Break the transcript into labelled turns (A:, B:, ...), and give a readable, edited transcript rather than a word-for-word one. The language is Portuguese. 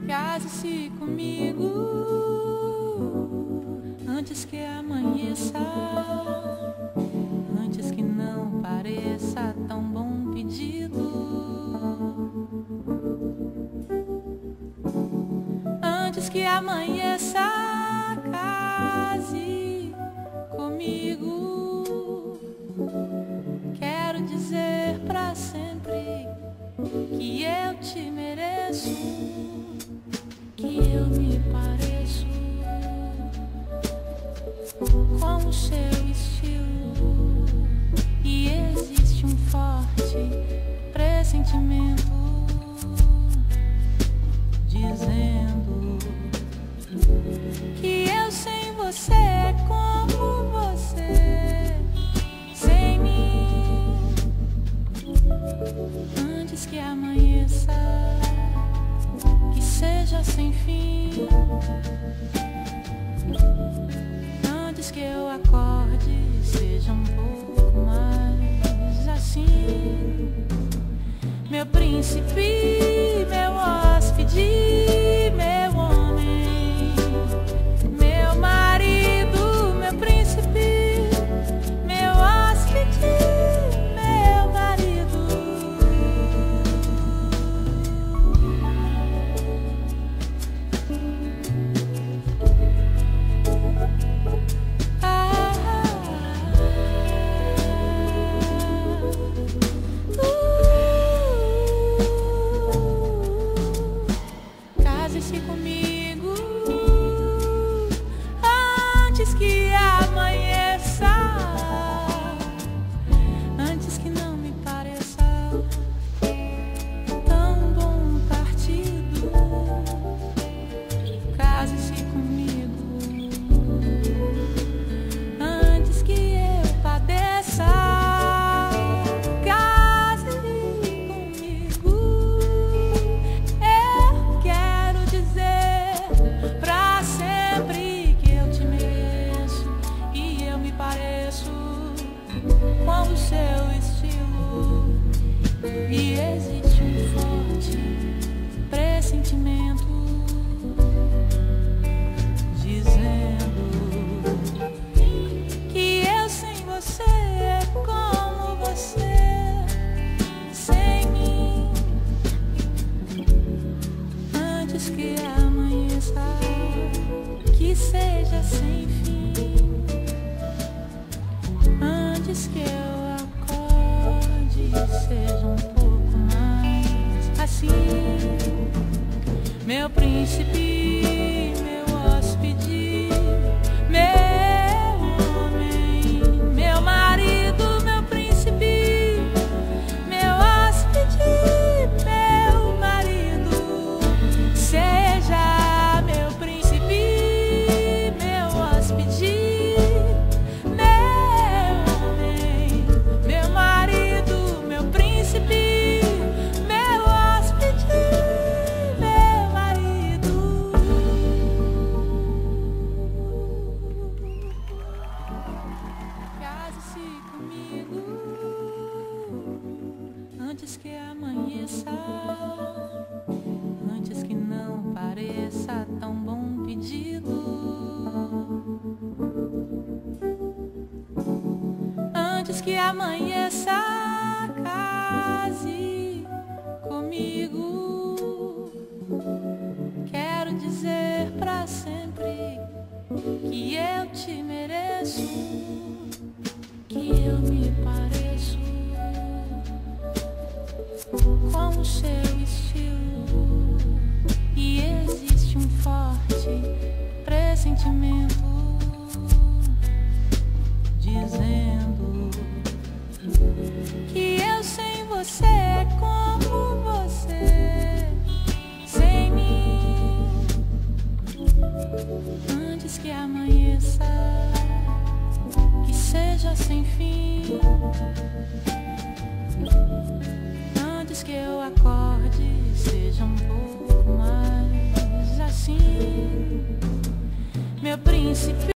A: Case-se comigo antes que amanheça, antes que não pareça tão bom pedido, antes que amanheça. Case comigo. Quero dizer pra sempre que eu te mereço, que eu me pareço com o seu estilo, e existe um forte pressentimento dizendo que eu sem você é como você sem mim. Antes que amanheça, que seja sem fim, antes que eu acorde, seja um pouco mais assim. Meu príncipe, meu hóspede, meu homem, meu marido, meu príncipe, meu hóspede, meu marido. Case-se comigo antes que amanheça, antes que não me pareça tão bom partido. Case-se comigo antes que eu padeça. Case comigo. Eu quero dizer pra sempre que eu te mereço e eu me pareço com o seu estilo, e existe um forte pressentimento dizendo que eu sem você é como você sem mim. Antes que amanheça, que seja sem fim, antes que eu acorde, seja um pouco mais assim. Meu príncipe, meu hóspede, meu homem, meu marido, meu príncipe, meu hóspede, meu marido. Seja meu príncipe, meu hóspede, meu homem, meu marido, meu príncipe, meu hóspede, meu marido. Case-se comigo antes que amanheça, antes que não pareça tão bom pedido, antes que amanheça. Case comigo. Quero dizer pra sempre que eu te mereço, que eu me pareço com o seu estilo, e existe um forte pressentimento dizendo que eu sem você é como você sem mim. Antes que amanheça, que seja sem fim, antes que eu acorde, seja um pouco mais assim. Meu príncipe.